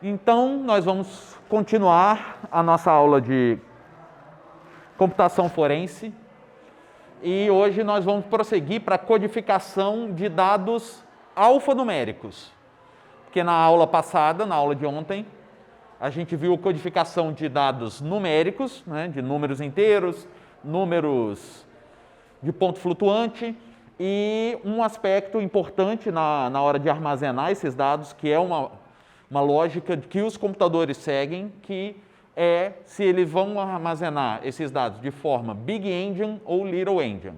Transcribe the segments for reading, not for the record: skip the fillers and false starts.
Então, nós vamos continuar a nossa aula de computação forense e hoje nós vamos prosseguir para a codificação de dados alfanuméricos. Porque na aula passada, na aula de ontem, a gente viu codificação de dados numéricos, né, de números inteiros, números de ponto flutuante e um aspecto importante na hora de armazenar esses dados, que é uma lógica que os computadores seguem, que é se eles vão armazenar esses dados de forma Big Endian ou Little Endian.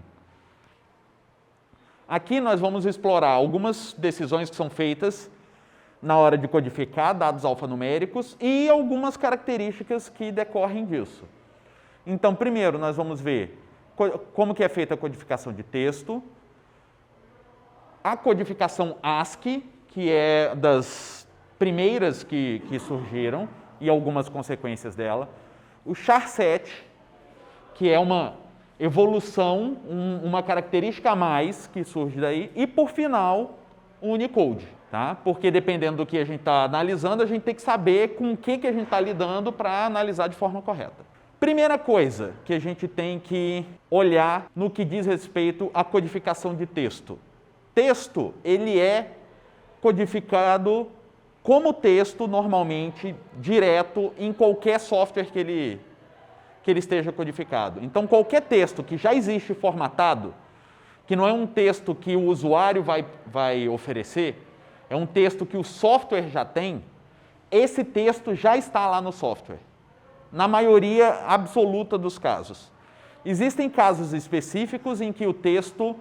Aqui nós vamos explorar algumas decisões que são feitas na hora de codificar dados alfanuméricos e algumas características que decorrem disso. Então, primeiro, nós vamos ver como que é feita a codificação de texto, a codificação ASCII, que é das primeiras que surgiram, e algumas consequências dela, o char7, que é uma evolução, uma característica a mais que surge daí, e, por final, o Unicode. Tá? Porque dependendo do que a gente está analisando, a gente tem que saber com o que a gente está lidando para analisar de forma correta. Primeira coisa que a gente tem que olhar no que diz respeito à codificação de texto. Texto, ele é codificado como texto, normalmente, direto em qualquer software que ele esteja codificado. Então, qualquer texto que já existe formatado, que não é um texto que o usuário vai oferecer, é um texto que o software já tem, esse texto já está lá no software, na maioria absoluta dos casos. Existem casos específicos em que o texto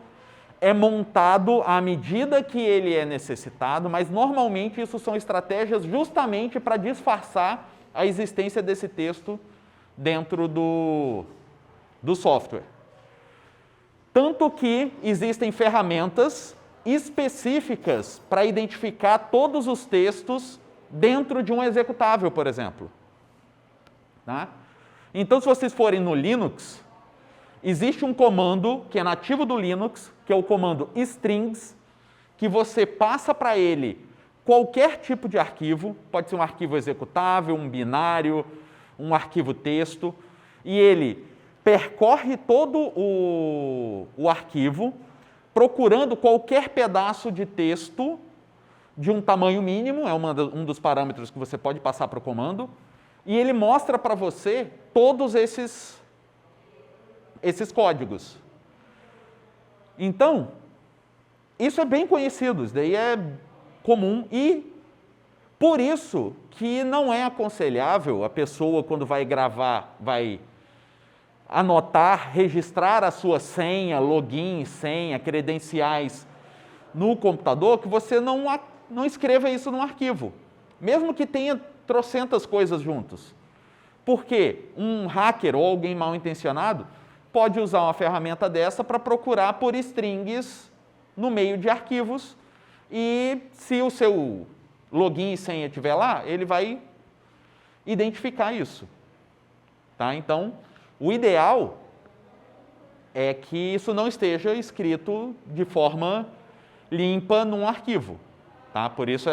é montado à medida que ele é necessitado, mas normalmente isso são estratégias justamente para disfarçar a existência desse texto dentro do software. Tanto que existem ferramentas específicas para identificar todos os textos dentro de um executável, por exemplo. Tá? Então, se vocês forem no Linux, existe um comando que é nativo do Linux, que é o comando strings, que você passa para ele qualquer tipo de arquivo, pode ser um arquivo executável, um binário, um arquivo texto, e ele percorre todo o arquivo, procurando qualquer pedaço de texto de um tamanho mínimo, é um dos parâmetros que você pode passar para o comando, e ele mostra para você todos esses códigos. Então, isso é bem conhecido, isso daí é comum e por isso que não é aconselhável a pessoa, quando vai gravar, vai anotar, registrar a sua senha, login, senha, credenciais no computador, que você não escreva isso num arquivo, mesmo que tenha trocentas coisas juntos. Porque um hacker ou alguém mal intencionado pode usar uma ferramenta dessa para procurar por strings no meio de arquivos e se o seu login e senha estiver lá, ele vai identificar isso. Tá? Então, o ideal é que isso não esteja escrito de forma limpa num arquivo. Tá? Por isso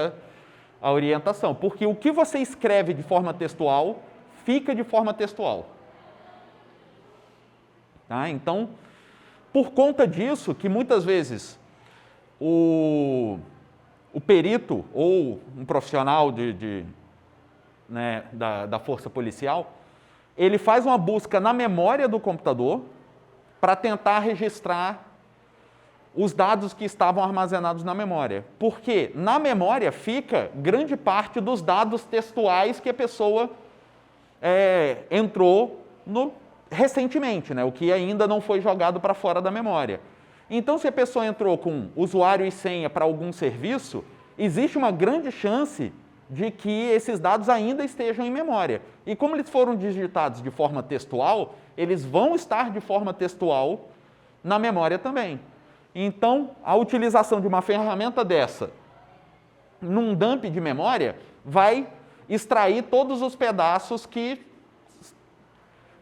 a orientação. Porque o que você escreve de forma textual, fica de forma textual. Tá? Então, por conta disso, que muitas vezes o perito ou um profissional da força policial, ele faz uma busca na memória do computador para tentar registrar os dados que estavam armazenados na memória. Porque na memória fica grande parte dos dados textuais que a pessoa entrou recentemente, né? O que ainda não foi jogado para fora da memória. Então, se a pessoa entrou com usuário e senha para algum serviço, existe uma grande chance de que esses dados ainda estejam em memória. E como eles foram digitados de forma textual, eles vão estar de forma textual na memória também. Então, a utilização de uma ferramenta dessa num dump de memória vai extrair todos os pedaços que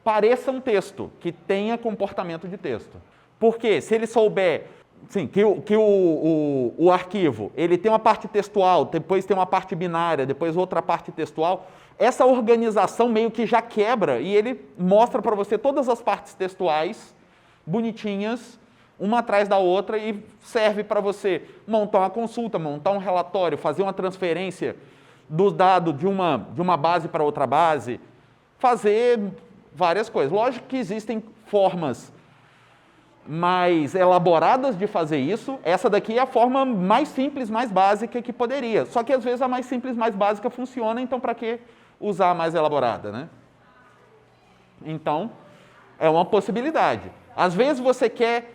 pareçam texto, que tenha comportamento de texto. Porque se ele souber Sim, o arquivo, ele tem uma parte textual, depois tem uma parte binária, depois outra parte textual. Essa organização meio que já quebra e ele mostra para você todas as partes textuais, bonitinhas, uma atrás da outra, e serve para você montar uma consulta, montar um relatório, fazer uma transferência do dado de uma base para outra base, fazer várias coisas. Lógico que existem formas mais elaboradas de fazer isso. Essa daqui é a forma mais simples, mais básica que poderia. Só que às vezes a mais simples, mais básica funciona, então para que usar a mais elaborada, né? Então, é uma possibilidade. Às vezes você quer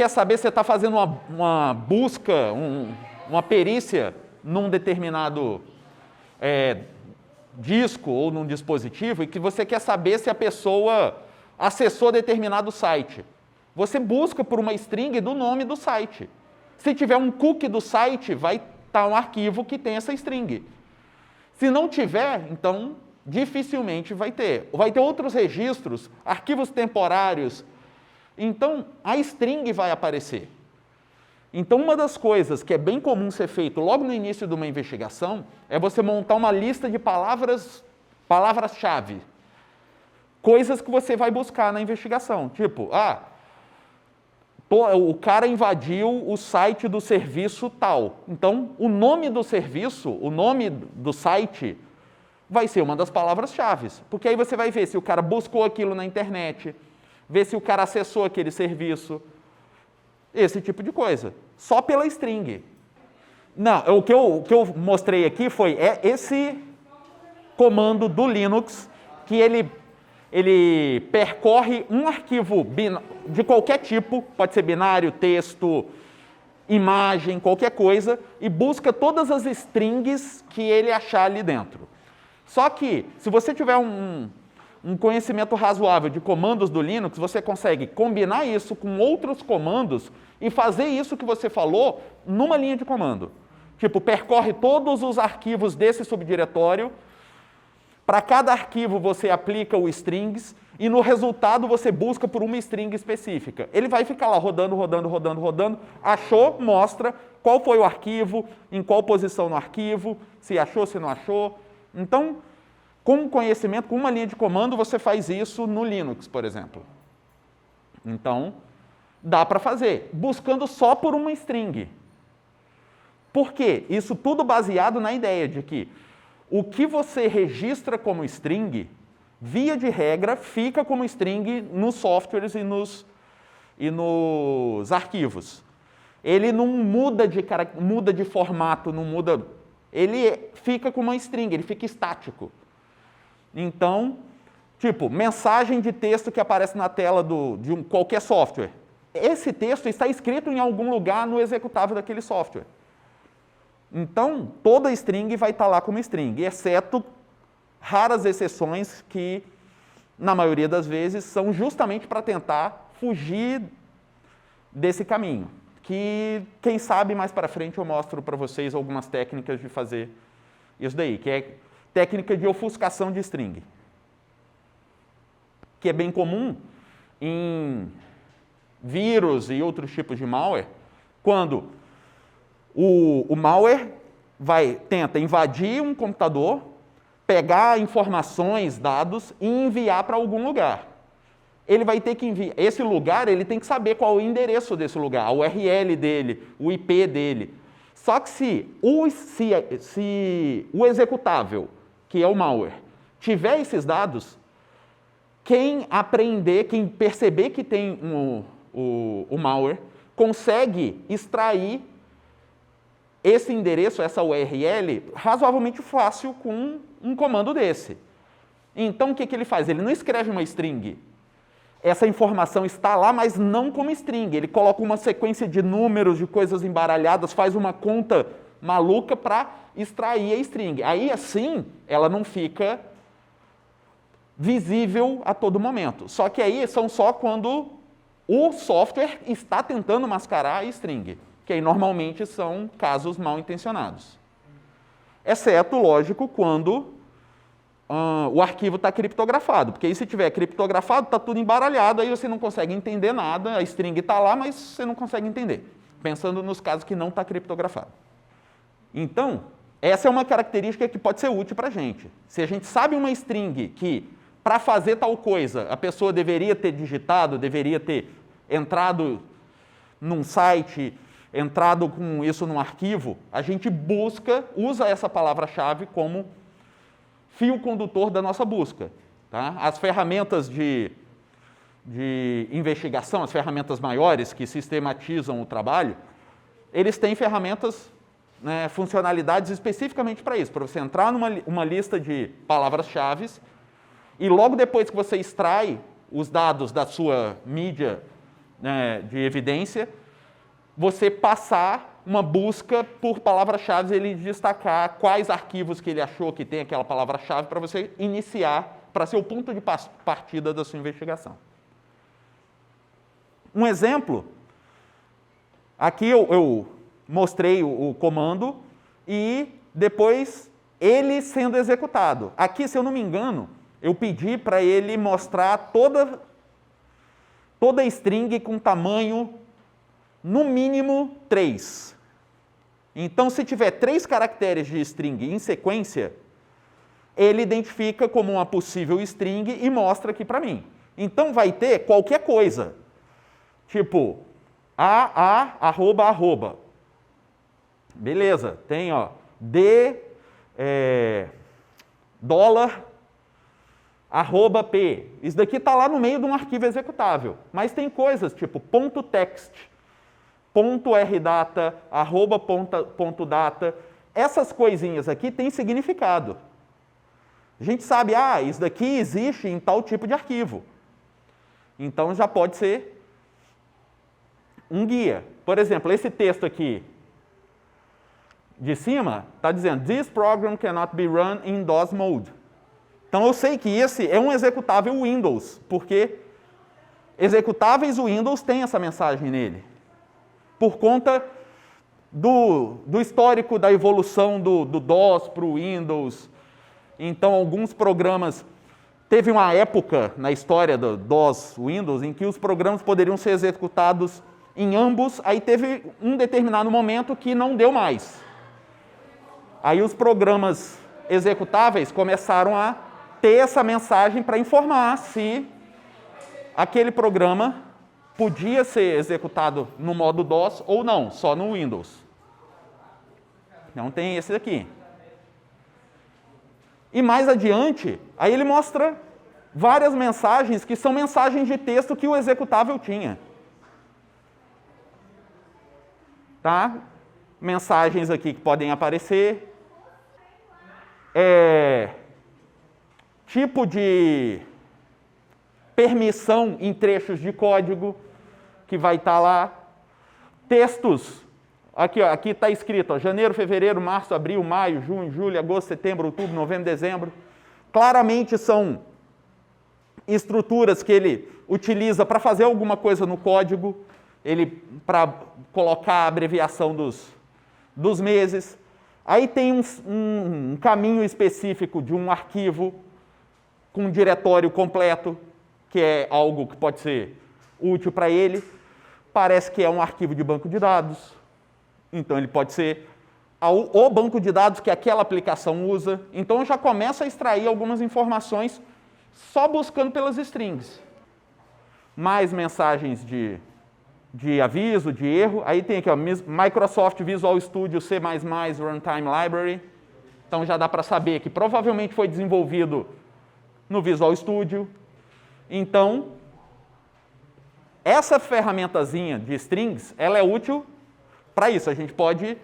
saber se você está fazendo uma busca, uma perícia num determinado disco ou num dispositivo, e que você quer saber se a pessoa acessou determinado site. Você busca por uma string do nome do site. Se tiver um cookie do site, vai estar um arquivo que tem essa string. Se não tiver, então dificilmente vai ter. Vai ter outros registros, arquivos temporários. Então, a string vai aparecer. Então, uma das coisas que é bem comum ser feito logo no início de uma investigação é você montar uma lista de palavras-chave. Coisas que você vai buscar na investigação. Tipo, o cara invadiu o site do serviço tal. Então, o nome do serviço, o nome do site, vai ser uma das palavras-chave. Porque aí você vai ver se o cara buscou aquilo na internet, ver se o cara acessou aquele serviço, esse tipo de coisa. Só pela string. Não, o que eu mostrei aqui foi esse comando do Linux, que ele percorre um arquivo de qualquer tipo, pode ser binário, texto, imagem, qualquer coisa, e busca todas as strings que ele achar ali dentro. Só que, se você tiver um conhecimento razoável de comandos do Linux, você consegue combinar isso com outros comandos e fazer isso que você falou numa linha de comando. Tipo, percorre todos os arquivos desse subdiretório. Para cada arquivo você aplica o strings e no resultado você busca por uma string específica. Ele vai ficar lá rodando, achou, mostra qual foi o arquivo, em qual posição no arquivo, se achou, se não achou. Então, com conhecimento, com uma linha de comando, você faz isso no Linux, por exemplo. Então, dá para fazer, buscando só por uma string. Por quê? Isso tudo baseado na ideia de que o que você registra como string, via de regra, fica como string nos softwares e nos arquivos. Ele não muda de formato, não muda. Ele fica como uma string, ele fica estático. Então, tipo, mensagem de texto que aparece na tela de qualquer software. Esse texto está escrito em algum lugar no executável daquele software. Então, toda string vai estar lá como string, exceto raras exceções que, na maioria das vezes, são justamente para tentar fugir desse caminho. Que, quem sabe, mais para frente eu mostro para vocês algumas técnicas de fazer isso daí, que é técnica de ofuscação de string, que é bem comum em vírus e outros tipos de malware, quando o malware tenta invadir um computador, pegar informações, dados e enviar para algum lugar. Ele vai ter que enviar. Esse lugar, ele tem que saber qual é o endereço desse lugar, a URL dele, o IP dele. Só que se o executável, que é o malware, tiver esses dados, quem perceber que tem o malware, consegue extrair esse endereço, essa URL, razoavelmente fácil com um comando desse. Então, o que ele faz? Ele não escreve uma string. Essa informação está lá, mas não como string. Ele coloca uma sequência de números, de coisas embaralhadas, faz uma conta maluca para extrair a string. Aí, assim, ela não fica visível a todo momento. Só que aí são só quando o software está tentando mascarar a string, que aí normalmente são casos mal intencionados. Exceto, lógico, quando o arquivo está criptografado, porque aí se tiver criptografado, está tudo embaralhado, aí você não consegue entender nada, a string está lá, mas você não consegue entender, pensando nos casos que não está criptografado. Então, essa é uma característica que pode ser útil para a gente. Se a gente sabe uma string que, para fazer tal coisa, a pessoa deveria ter digitado, deveria ter entrado num site, entrado com isso num arquivo, a gente usa essa palavra-chave como fio condutor da nossa busca. Tá? As ferramentas de investigação, as ferramentas maiores que sistematizam o trabalho, eles têm ferramentas, né, funcionalidades especificamente para isso, para você entrar numa lista de palavras-chave e logo depois que você extrai os dados da sua mídia, né, de evidência, você passar uma busca por palavras-chave e ele destacar quais arquivos que ele achou que tem aquela palavra-chave para você iniciar, para ser o ponto de partida da sua investigação. Um exemplo, aqui eu mostrei o comando e depois ele sendo executado. Aqui, se eu não me engano, eu pedi para ele mostrar toda a string com tamanho, no mínimo, 3. Então, se tiver 3 caracteres de string em sequência, ele identifica como uma possível string e mostra aqui para mim. Então, vai ter qualquer coisa, tipo arroba. Beleza, tem dólar, arroba p. Isso daqui está lá no meio de um arquivo executável. Mas tem coisas tipo .text, .rdata, arroba .data. Essas coisinhas aqui têm significado. A gente sabe, isso daqui existe em tal tipo de arquivo. Então já pode ser um guia. Por exemplo, esse texto aqui de cima está dizendo "This program cannot be run in DOS mode". Então eu sei que esse é um executável Windows, porque executáveis Windows têm essa mensagem nele. Por conta do histórico da evolução do DOS para o Windows. Então alguns programas... Teve uma época na história do DOS Windows em que os programas poderiam ser executados em ambos, aí teve um determinado momento que não deu mais. Aí os programas executáveis começaram a ter essa mensagem para informar se aquele programa podia ser executado no modo DOS ou não, só no Windows. Então tem esse aqui. E mais adiante, aí ele mostra várias mensagens que são mensagens de texto que o executável tinha. Tá? Mensagens aqui que podem aparecer. Tipo de permissão em trechos de código que vai estar lá. Textos. Aqui está escrito, janeiro, fevereiro, março, abril, maio, junho, julho, agosto, setembro, outubro, novembro, dezembro. Claramente são estruturas que ele utiliza para fazer alguma coisa no código, para colocar a abreviação dos meses. Aí tem um caminho específico de um arquivo com um diretório completo, que é algo que pode ser útil para ele. Parece que é um arquivo de banco de dados. Então, ele pode ser o banco de dados que aquela aplicação usa. Então, eu já começo a extrair algumas informações só buscando pelas strings. Mais mensagens de aviso, de erro. Aí tem aqui, Microsoft Visual Studio C++ Runtime Library. Então, já dá para saber que provavelmente foi desenvolvido no Visual Studio. Então, essa ferramentazinha de strings, ela é útil para isso. A gente pode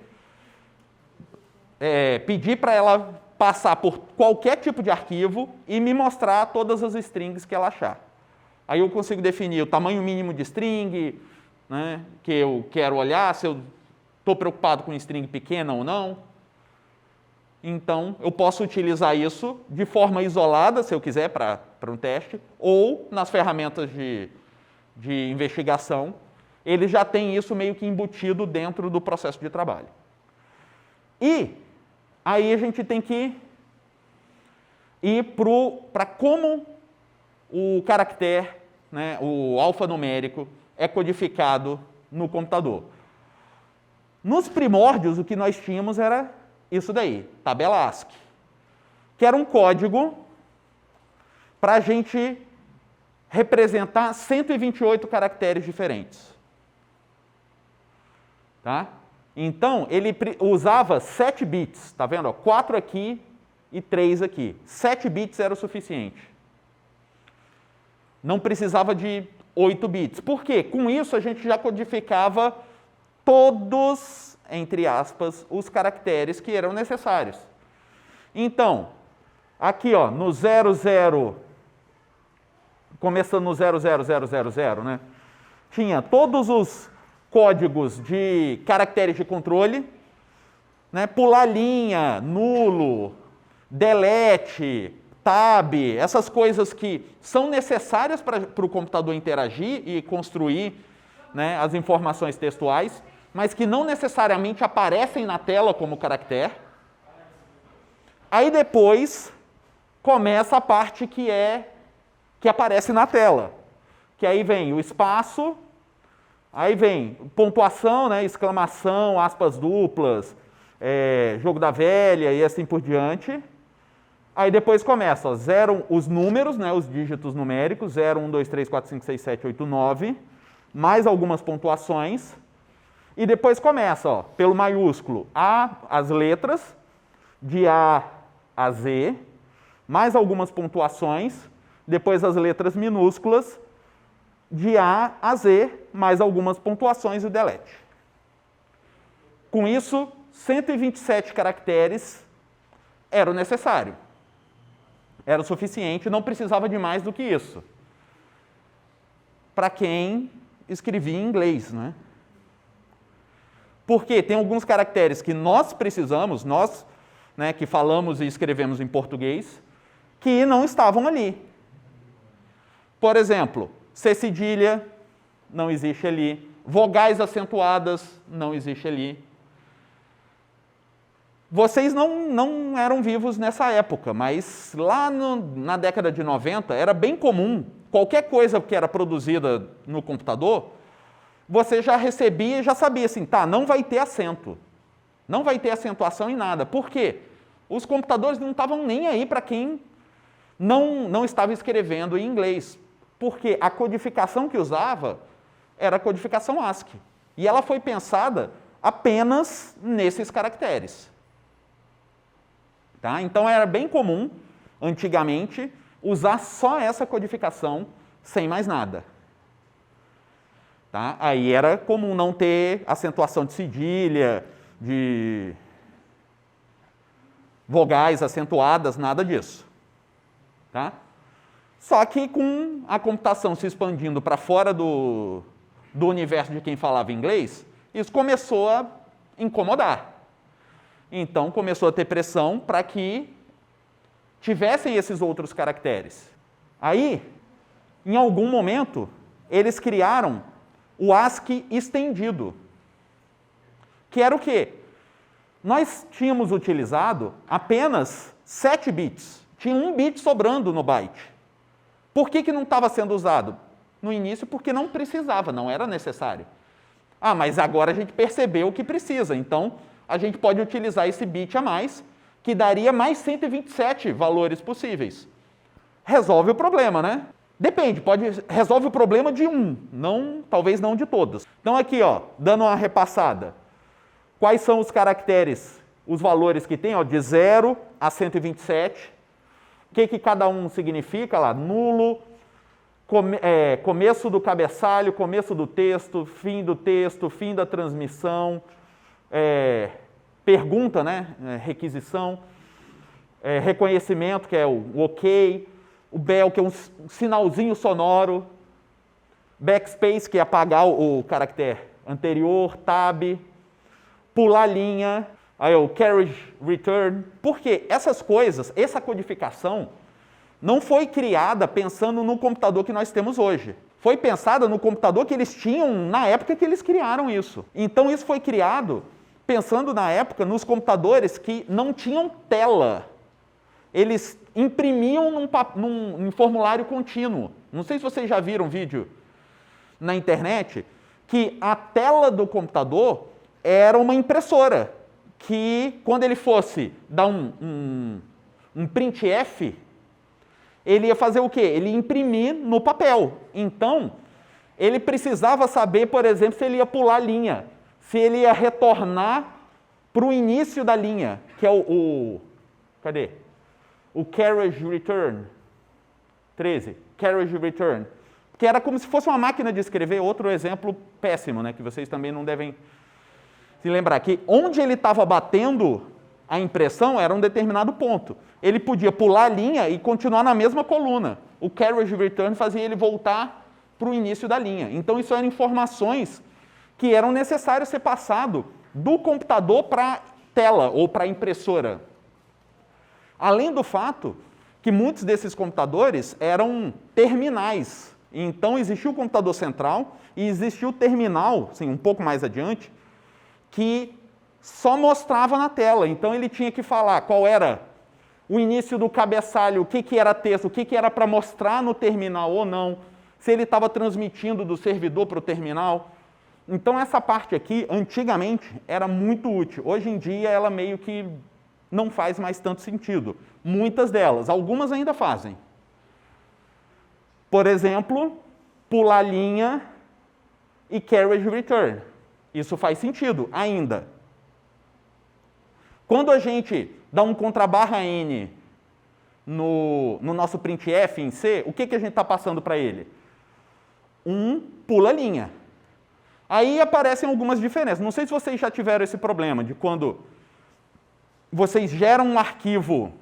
pedir para ela passar por qualquer tipo de arquivo e me mostrar todas as strings que ela achar. Aí eu consigo definir o tamanho mínimo de string, né, que eu quero olhar, se eu estou preocupado com string pequena ou não. Então, eu posso utilizar isso de forma isolada, se eu quiser, para um teste, ou nas ferramentas de investigação, ele já tem isso meio que embutido dentro do processo de trabalho. E aí a gente tem que e para como o caractere, né, o alfanumérico, é codificado no computador. Nos primórdios, o que nós tínhamos era isso daí, tabela ASCII, que era um código para a gente representar 128 caracteres diferentes. Tá? Então, ele usava 7 bits, tá vendo? 4 aqui e 3 aqui. 7 bits era o suficiente. Não precisava de 8 bits. Por quê? Com isso, a gente já codificava todos, entre aspas, os caracteres que eram necessários. Então, aqui, ó, no 00, começando no 00000, né? Tinha todos os códigos de caracteres de controle, né? Pular linha, nulo, delete, tab, essas coisas que são necessárias para o computador interagir e construir, né, as informações textuais, mas que não necessariamente aparecem na tela como caractere. Aí depois começa a parte que aparece na tela, que aí vem o espaço, aí vem pontuação, né, exclamação, aspas duplas, jogo da velha e assim por diante. Aí depois começa, ó, os números, né, os dígitos numéricos, 0, 1, 2, 3, 4, 5, 6, 7, 8, 9, mais algumas pontuações. E depois começa, ó, pelo maiúsculo, as letras, de A a Z, mais algumas pontuações, depois as letras minúsculas, de A a Z, mais algumas pontuações e o delete. Com isso, 127 caracteres era o necessário. Era o suficiente, não precisava de mais do que isso. Para quem escrevia em inglês, né? Porque tem alguns caracteres que nós precisamos, nós, né, que falamos e escrevemos em português, que não estavam ali. Por exemplo, C cedilha não existe ali, vogais acentuadas não existe ali. Vocês não eram vivos nessa época, mas lá na década de 90 era bem comum, qualquer coisa que era produzida no computador, você já recebia e já sabia assim, tá, não vai ter acento, não vai ter acentuação em nada. Por quê? Os computadores não estavam nem aí para quem não estava escrevendo em inglês, porque a codificação que usava era a codificação ASCII. E ela foi pensada apenas nesses caracteres. Tá? Então era bem comum, antigamente, usar só essa codificação sem mais nada. Tá? Aí era comum não ter acentuação de cedilha, de vogais acentuadas, nada disso. Tá? Só que com a computação se expandindo para fora do universo de quem falava inglês, isso começou a incomodar. Então começou a ter pressão para que tivessem esses outros caracteres. Aí, em algum momento, eles criaram o ASCII estendido, que era o quê? Nós tínhamos utilizado apenas 7 bits, tinha 1 bit sobrando no byte. Por que não estava sendo usado? No início, porque não precisava, não era necessário. Ah, mas agora a gente percebeu que precisa, então a gente pode utilizar esse bit a mais, que daria mais 127 valores possíveis. Resolve o problema, né? Depende, resolve o problema de um, talvez não de todos. Então aqui, ó, dando uma repassada. Quais são os caracteres, os valores que tem, ó, de 0 a 127. O que cada um significa lá? Nulo, começo do cabeçalho, começo do texto, fim da transmissão, pergunta, né? Requisição, reconhecimento, que é o OK, o bell, que é um sinalzinho sonoro, backspace, que é apagar o caractere anterior, tab, pular linha, aí o carriage return. Porque essas coisas, essa codificação, não foi criada pensando no computador que nós temos hoje. Foi pensada no computador que eles tinham na época que eles criaram isso. Então isso foi criado pensando na época nos computadores que não tinham tela. eles imprimiam num formulário contínuo. Não sei se vocês já viram um vídeo na internet, que a tela do computador era uma impressora, que quando ele fosse dar um printf, ele ia fazer o quê? Ele ia imprimir no papel. Então, ele precisava saber, por exemplo, se ele ia pular linha, se ele ia retornar para o início da linha, que é cadê? O carriage return. 13. Carriage return. Que era como se fosse uma máquina de escrever, outro exemplo péssimo, né, que vocês também não devem se lembrar, que onde ele estava batendo a impressão era um determinado ponto. Ele podia pular a linha e continuar na mesma coluna. O carriage return fazia ele voltar para o início da linha. Então, isso eram informações que eram necessárias ser passado do computador para a tela ou para a impressora. Além do fato que muitos desses computadores eram terminais. Então, existia o computador central e existia o terminal, assim, um pouco mais adiante, que só mostrava na tela. Então, ele tinha que falar qual era o início do cabeçalho, o que era texto, o que era para mostrar no terminal ou não, se ele estava transmitindo do servidor para o terminal. Então, essa parte aqui, antigamente, era muito útil. Hoje em dia, ela meio que não faz mais tanto sentido. Muitas delas, algumas ainda fazem. Por exemplo, pular linha e carriage return. Isso faz sentido ainda. Quando a gente dá um contrabarra N no nosso printf em C, o que a gente está passando para ele? Um pula-linha. Aí aparecem algumas diferenças. Não sei se vocês já tiveram esse problema de quando vocês geram um arquivo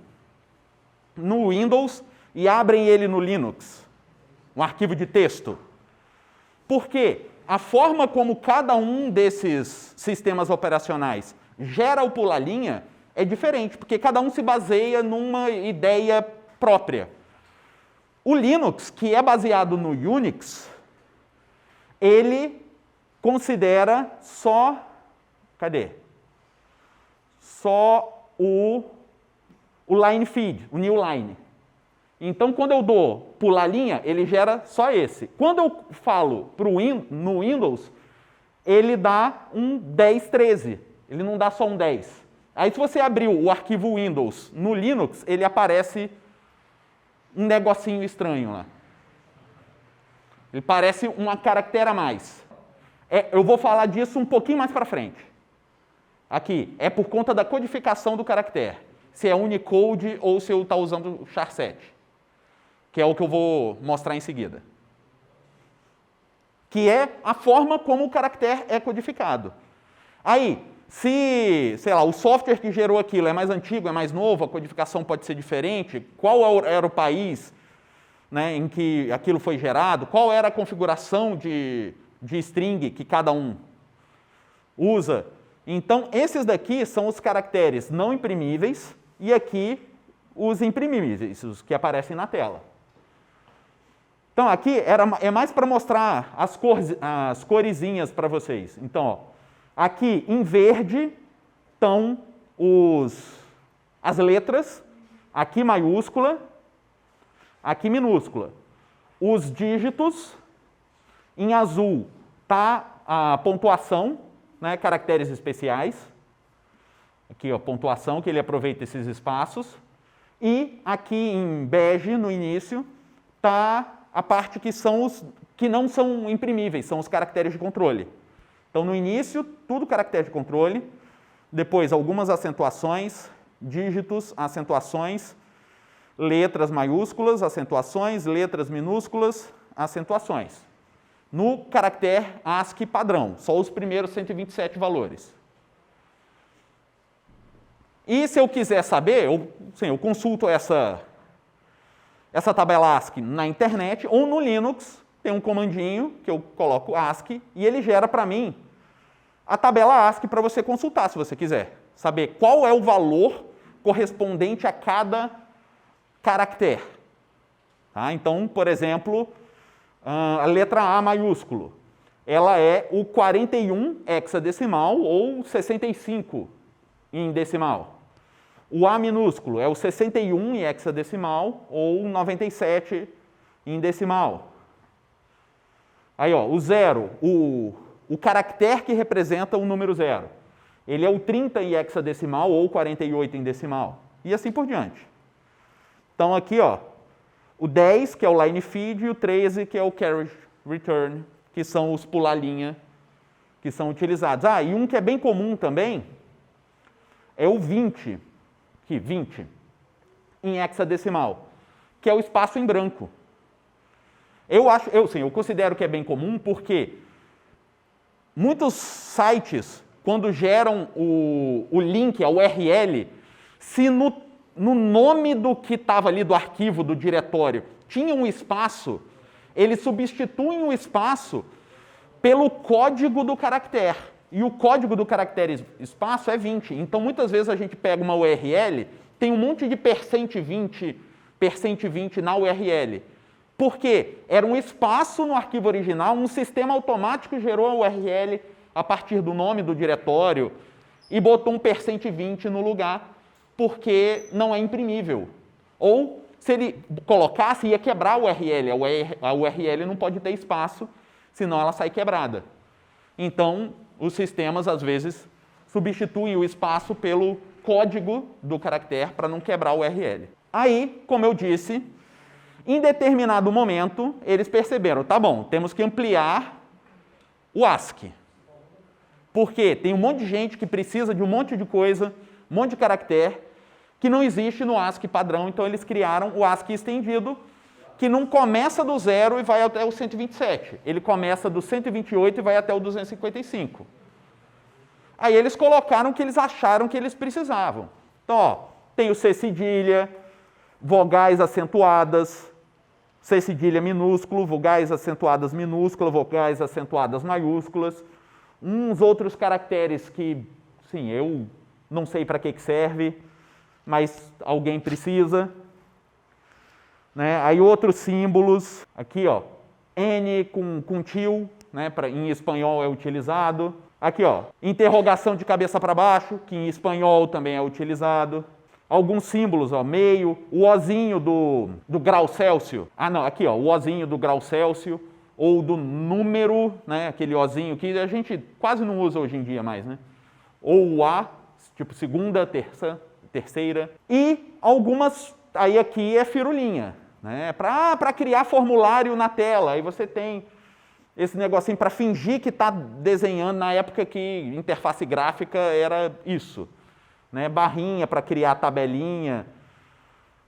no Windows e abrem ele no Linux, um arquivo de texto. Por quê? A forma como cada um desses sistemas operacionais gera o pular-linha é diferente, porque cada um se baseia numa ideia própria. O Linux, que é baseado no Unix, ele considera só... Cadê? Só o line feed, o new line. Então, quando eu dou pular linha, ele gera só esse. Quando eu falo no Windows, ele dá um 10, 13. Ele não dá só um 10. Aí, se você abrir o arquivo Windows no Linux, ele aparece um negocinho estranho lá. Ele parece uma caractere a mais. Eu vou falar disso um pouquinho mais para frente. Aqui, é por conta da codificação do caractere. Se é Unicode ou se eu estou usando o char7. Que é o que eu vou mostrar em seguida. Que é a forma como o caractere é codificado. Aí, se, sei lá, o software que gerou aquilo é mais antigo, é mais novo, a codificação pode ser diferente, qual era o país, né, em que aquilo foi gerado, qual era a configuração de string que cada um usa. Então, esses daqui são os caracteres não imprimíveis e aqui os imprimíveis, os que aparecem na tela. Então, aqui é mais para mostrar as coresinhas para vocês. Então, ó, aqui em verde estão as letras, aqui maiúscula, aqui minúscula. Os dígitos, em azul está a pontuação, né, caracteres especiais. Aqui, ó, pontuação, que ele aproveita esses espaços. E aqui em bege, no início, está a parte que não são imprimíveis, são os caracteres de controle. Então, no início, tudo caractere de controle. Depois, algumas acentuações, dígitos, acentuações, letras maiúsculas, acentuações, letras minúsculas, acentuações. No caractere ASCII padrão, só os primeiros 127 valores. E se eu quiser saber, eu consulto essa tabela ASCII na internet ou no Linux, tem um comandinho que eu coloco ASCII e ele gera para mim a tabela ASCII para você consultar, se você quiser. Saber qual é o valor correspondente a cada caractere. Tá? Então, por exemplo, a letra A maiúsculo, ela é o 41 hexadecimal ou 65 em decimal. O A minúsculo é o 61 em hexadecimal ou 97 em decimal. Aí, ó, o 0, o caractere que representa o número 0. Ele é o 30 em hexadecimal ou 48 em decimal. E assim por diante. Então, aqui, ó, o 10, que é o line feed, e o 13, que é o carriage return, que são os pular linha que são utilizados. Ah, e um que é bem comum também é o 20, aqui, 20, em hexadecimal, que é o espaço em branco. Eu considero que é bem comum porque muitos sites, quando geram o link, a URL, se no nome do que estava ali do arquivo, do diretório, tinha um espaço, eles substituem o espaço pelo código do caractere. E o código do caractere espaço é 20. Então, muitas vezes a gente pega uma URL, tem um monte de %20 na URL. Por quê? Era um espaço no arquivo original, um sistema automático gerou a URL a partir do nome do diretório e botou um %20 no lugar, porque não é imprimível. Ou, se ele colocasse, ia quebrar a URL. A URL não pode ter espaço, senão ela sai quebrada. Então, os sistemas, às vezes, substituem o espaço pelo código do caractere para não quebrar a URL. Aí, como eu disse, em determinado momento, eles perceberam, tá bom, temos que ampliar o ASCII. Porque tem um monte de gente que precisa de um monte de coisa, um monte de caractere, que não existe no ASCII padrão, então eles criaram o ASCII estendido, que não começa do 0 e vai até o 127. Ele começa do 128 e vai até o 255. Aí eles colocaram o que eles acharam que eles precisavam. Então, ó, tem o C cedilha, vogais acentuadas, C cedilha minúsculo, vogais acentuadas minúsculas, vogais acentuadas maiúsculas, uns outros caracteres que, sim, eu não sei para que serve, mas alguém precisa. Né? Aí outros símbolos, aqui ó, N com til, né, em espanhol é utilizado. Aqui ó, interrogação de cabeça para baixo, que em espanhol também é utilizado. Alguns símbolos, ó, meio, o ozinho do grau Celsius. Ah não, aqui ó, o ozinho do grau Celsius, ou do número, né, aquele ozinho que a gente quase não usa hoje em dia mais, né? Ou o A, tipo segunda, terceira. E algumas, aí aqui é firulinha. Né, para criar formulário na tela, aí você tem esse negocinho para fingir que está desenhando, na época que interface gráfica era isso, né, barrinha para criar tabelinha,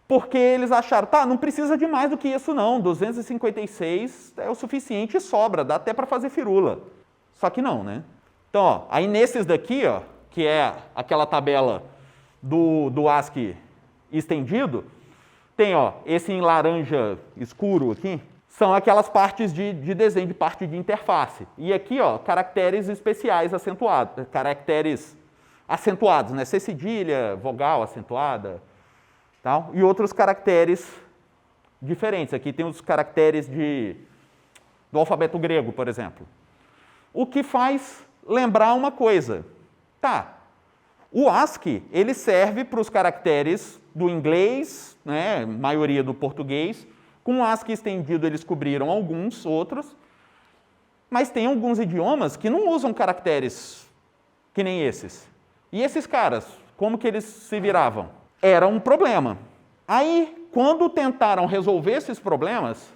porque eles acharam, tá, não precisa de mais do que isso não, 256 é o suficiente e sobra, dá até para fazer firula, só que não, né? Então, ó, aí nesses daqui, ó, que é aquela tabela do ASCII estendido, tem, ó, esse em laranja escuro aqui, são aquelas partes de desenho, de parte de interface. E aqui, ó, caracteres especiais acentuados, caracteres acentuados, né? C cedilha, vogal acentuada, tal, e outros caracteres diferentes. Aqui tem os caracteres do alfabeto grego, por exemplo. O que faz lembrar uma coisa. Tá, o ASCII, ele serve para os caracteres do inglês, né, maioria do português. Com o ASCII estendido eles cobriram alguns outros, mas tem alguns idiomas que não usam caracteres que nem esses. E esses caras, como que eles se viravam? Era um problema. Aí, quando tentaram resolver esses problemas,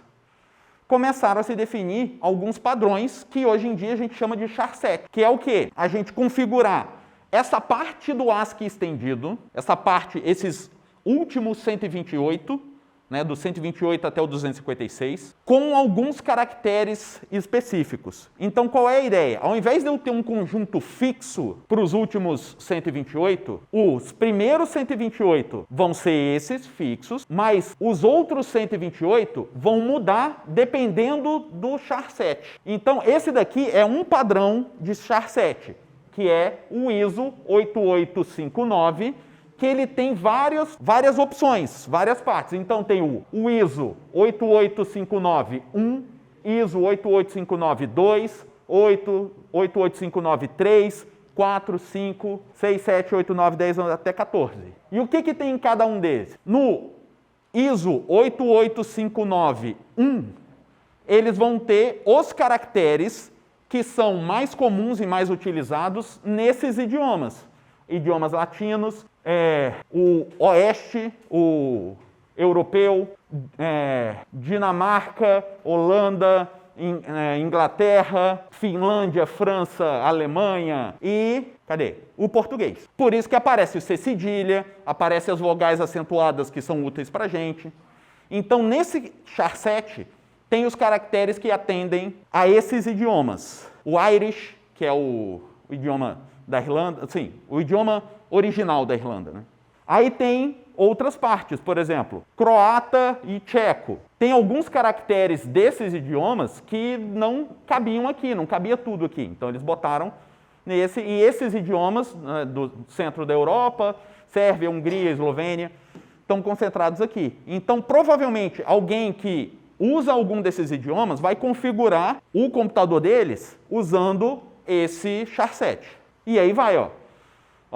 começaram a se definir alguns padrões que hoje em dia a gente chama de charset, que é o quê? A gente configurar essa parte do ASCII estendido, essa parte, esses últimos 128, né, do 128 até o 256, com alguns caracteres específicos. Então, qual é a ideia? Ao invés de eu ter um conjunto fixo para os últimos 128, os primeiros 128 vão ser esses fixos, mas os outros 128 vão mudar dependendo do charset. Então, esse daqui é um padrão de charset, que é o ISO 8859, que ele tem várias opções, várias partes. Então tem o ISO 88591, ISO 88592, 88593, 4, 5, 6, 7, 8, 9, 10, até 14. E o que tem em cada um desses? No ISO 88591, eles vão ter os caracteres que são mais comuns e mais utilizados nesses idiomas. Idiomas latinos, o oeste, o europeu, Dinamarca, Holanda, Inglaterra, Finlândia, França, Alemanha e, cadê? O português. Por isso que aparece o C cedilha, aparece as vogais acentuadas que são úteis para a gente. Então, nesse char7, tem os caracteres que atendem a esses idiomas. O Irish, que é o idioma da Irlanda, sim, o idioma original da Irlanda, né? Aí tem outras partes, por exemplo, croata e tcheco. Tem alguns caracteres desses idiomas que não cabiam aqui, não cabia tudo aqui. Então eles botaram nesse, e esses idiomas, né, do centro da Europa, Sérvia, Hungria, Eslovênia, estão concentrados aqui. Então provavelmente alguém que usa algum desses idiomas vai configurar o computador deles usando esse char7. E aí vai, ó,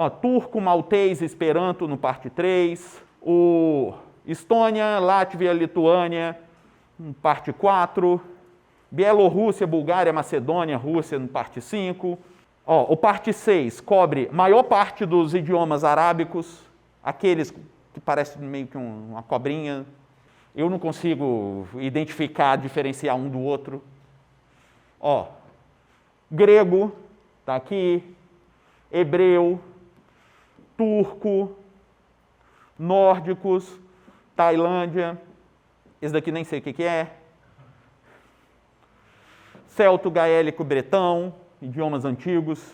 turco, maltês, esperanto no parte 3, o Estônia, Látvia, Lituânia, no parte 4, Bielorrússia, Bulgária, Macedônia, Rússia no parte 5. O parte 6 cobre maior parte dos idiomas arábicos, aqueles que parecem meio que uma cobrinha. Eu não consigo identificar, diferenciar um do outro. Grego, está aqui, hebreu, turco, nórdicos, Tailândia, esse daqui nem sei o que é, celto, gaélico, bretão, idiomas antigos.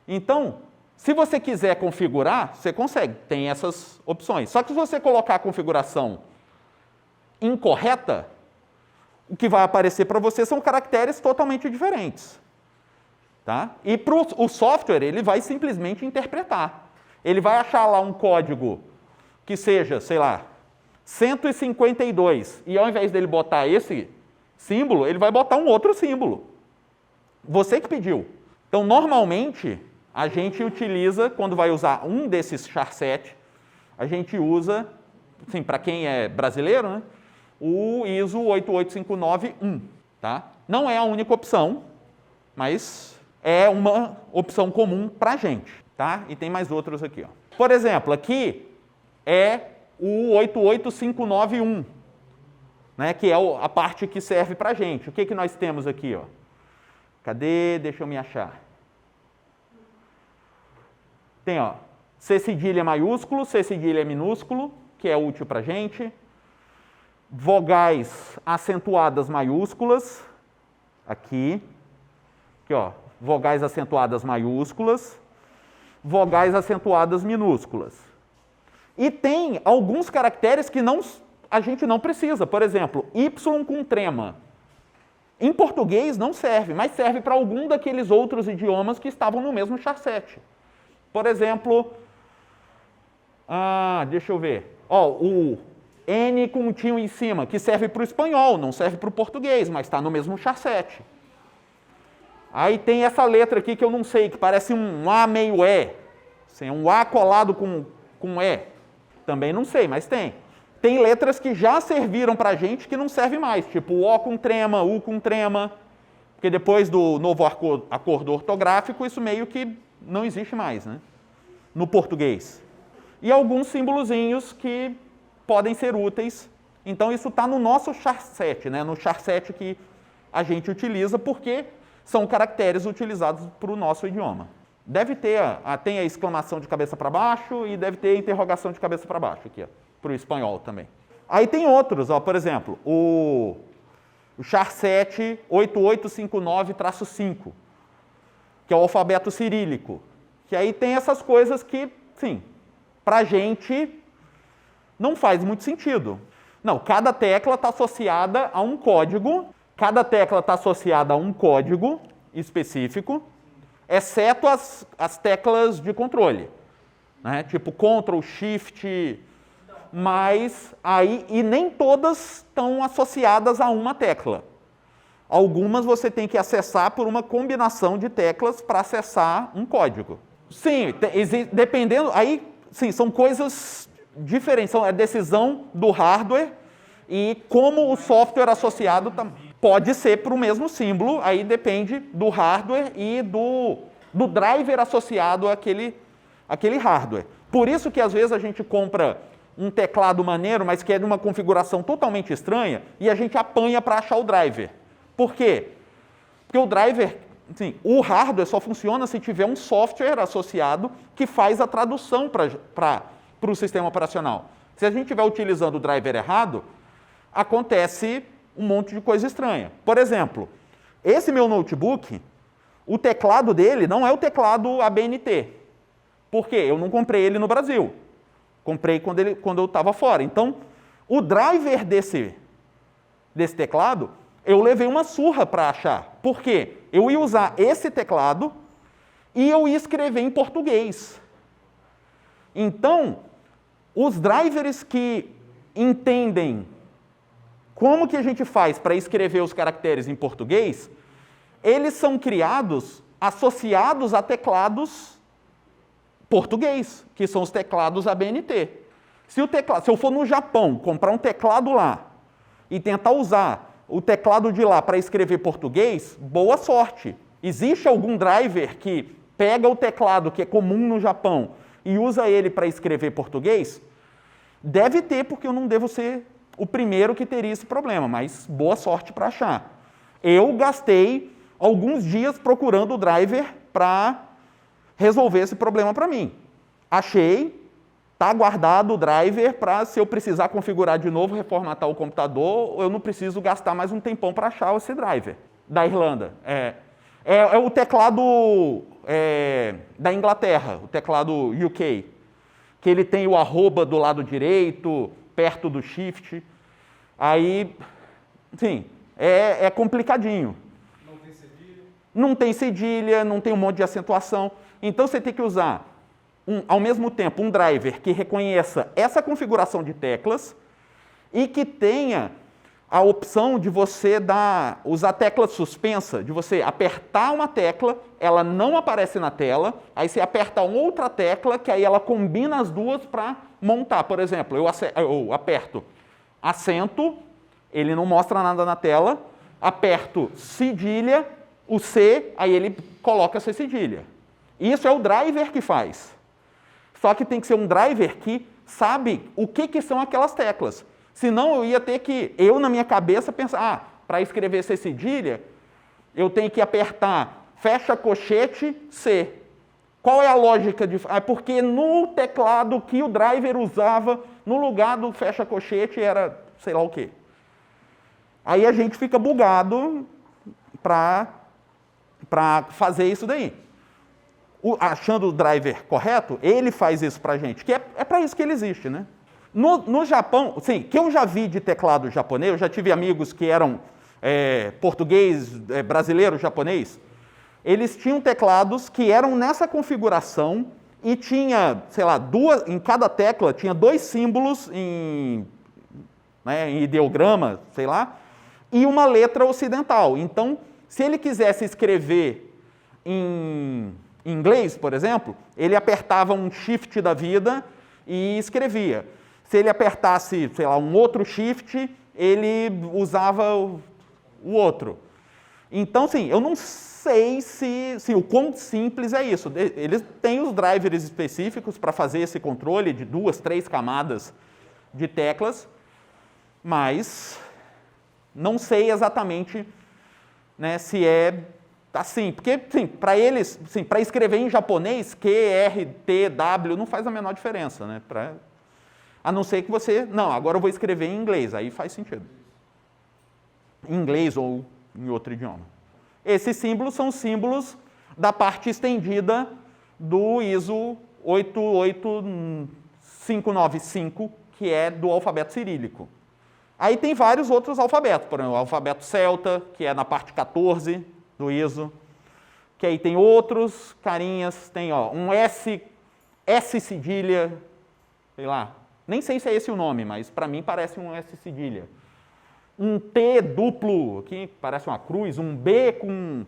Então, se você quiser configurar, você consegue, tem essas opções. Só que se você colocar a configuração incorreta, o que vai aparecer para você são caracteres totalmente diferentes. Tá? E o software, ele vai simplesmente interpretar. Ele vai achar lá um código que seja, sei lá, 152, e ao invés dele botar esse símbolo, ele vai botar um outro símbolo. Você que pediu. Então, normalmente, a gente utiliza, quando vai usar um desses char7, a gente usa, assim, para quem é brasileiro, né, o ISO 88591. Tá? Não é a única opção, mas é uma opção comum para a gente, tá? E tem mais outros aqui, ó. Por exemplo, aqui é o 88591, né? Que é a parte que serve para a gente. O que nós temos aqui, ó? Cadê? Deixa eu me achar. Tem, ó, C cedilha maiúsculo, C cedilha minúsculo, que é útil para a gente. Vogais acentuadas maiúsculas, aqui, ó. Vogais acentuadas maiúsculas, vogais acentuadas minúsculas. E tem alguns caracteres que a gente não precisa. Por exemplo, Y com trema. Em português não serve, mas serve para algum daqueles outros idiomas que estavam no mesmo char7. Por exemplo, deixa eu ver. O N com um tio em cima, que serve para o espanhol, não serve para o português, mas está no mesmo char7. Aí tem essa letra aqui que eu não sei, que parece um A meio E. Assim, um A colado com E. Também não sei, mas tem. Tem letras que já serviram para a gente que não servem mais, tipo O com trema, U com trema, porque depois do novo acordo ortográfico, isso meio que não existe mais, né? No português. E alguns símbolozinhos que podem ser úteis. Então isso está no nosso char7, né? No char7 que a gente utiliza, porque são caracteres utilizados para o nosso idioma. Deve ter, tem a exclamação de cabeça para baixo e deve ter a interrogação de cabeça para baixo aqui, para o espanhol também. Aí tem outros, por exemplo, o char7 8859-5, que é o alfabeto cirílico, que aí tem essas coisas que, sim, para a gente não faz muito sentido. Não, cada tecla está associada a um código. Cada tecla está associada a um código específico, exceto as teclas de controle, né? Tipo Ctrl, Shift, mas aí, e nem todas estão associadas a uma tecla. Algumas você tem que acessar por uma combinação de teclas para acessar um código. Sim, dependendo, aí, sim, são coisas diferentes, são a decisão do hardware e como o software associado pode ser para o mesmo símbolo, aí depende do hardware e do driver associado àquele hardware. Por isso que às vezes a gente compra um teclado maneiro, mas que é de uma configuração totalmente estranha, e a gente apanha para achar o driver. Por quê? Porque o driver, assim, o hardware só funciona se tiver um software associado que faz a tradução para o sistema operacional. Se a gente estiver utilizando o driver errado, acontece um monte de coisa estranha. Por exemplo, esse meu notebook, o teclado dele não é o teclado ABNT. Por quê? Eu não comprei ele no Brasil. Comprei quando eu estava fora. Então, o driver desse teclado, eu levei uma surra para achar. Por quê? Eu ia usar esse teclado e eu ia escrever em português. Então, os drivers que entendem como que a gente faz para escrever os caracteres em português, eles são criados associados a teclados português, que são os teclados ABNT. Se eu for no Japão, comprar um teclado lá e tentar usar o teclado de lá para escrever português, boa sorte. Existe algum driver que pega o teclado que é comum no Japão e usa ele para escrever português? Deve ter, porque eu não devo ser o primeiro que teria esse problema, mas boa sorte para achar. Eu gastei alguns dias procurando o driver para resolver esse problema para mim. Achei, está guardado o driver para, se eu precisar configurar de novo, reformatar o computador, eu não preciso gastar mais um tempão para achar esse driver. Da Irlanda. É o teclado da Inglaterra, o teclado UK, que ele tem o arroba do lado direito, perto do shift. Aí, sim, é complicadinho. Não tem cedilha? Não tem cedilha, não tem um monte de acentuação. Então você tem que usar, ao mesmo tempo, um driver que reconheça essa configuração de teclas e que tenha a opção de você usar tecla suspensa, de você apertar uma tecla, ela não aparece na tela, aí você aperta uma outra tecla, que aí ela combina as duas para montar. Por exemplo, eu aperto acento, ele não mostra nada na tela, aperto cedilha, o C, aí ele coloca essa cedilha. Isso é o driver que faz. Só que tem que ser um driver que sabe o que são aquelas teclas. Senão eu ia ter que, na minha cabeça, pensar, para escrever C cedilha, eu tenho que apertar fecha colchete C. Qual é a lógica de... porque no teclado que o driver usava, no lugar do fecha colchete, era sei lá o quê. Aí a gente fica bugado para fazer isso daí. Achando o driver correto, ele faz isso para a gente, que é para isso que ele existe, né? No Japão, sim, que eu já vi de teclado japonês, eu já tive amigos que eram português, brasileiro, japonês, eles tinham teclados que eram nessa configuração e tinha, sei lá, em cada tecla tinha 2 símbolos em ideograma, sei lá, e uma letra ocidental. Então, se ele quisesse escrever em inglês, por exemplo, ele apertava um shift da vida e escrevia. Se ele apertasse, sei lá, um outro shift, ele usava o outro. Então, sim, eu não sei se o quão simples é isso. Eles têm os drivers específicos para fazer esse controle de 2, 3 camadas de teclas, mas não sei exatamente, né, se é assim. Porque, sim, para eles, sim, para escrever em japonês, Q, R, T, W, não faz a menor diferença, né? A não ser que você... Não, agora eu vou escrever em inglês, aí faz sentido. Em inglês ou em outro idioma. Esses símbolos são símbolos da parte estendida do ISO 88595, que é do alfabeto cirílico. Aí tem vários outros alfabetos, por exemplo, o alfabeto celta, que é na parte 14 do ISO, que aí tem outros carinhas, tem um S cedilha, sei lá, nem sei se é esse o nome, mas para mim parece um S cedilha. um T duplo, aqui parece uma cruz, um B com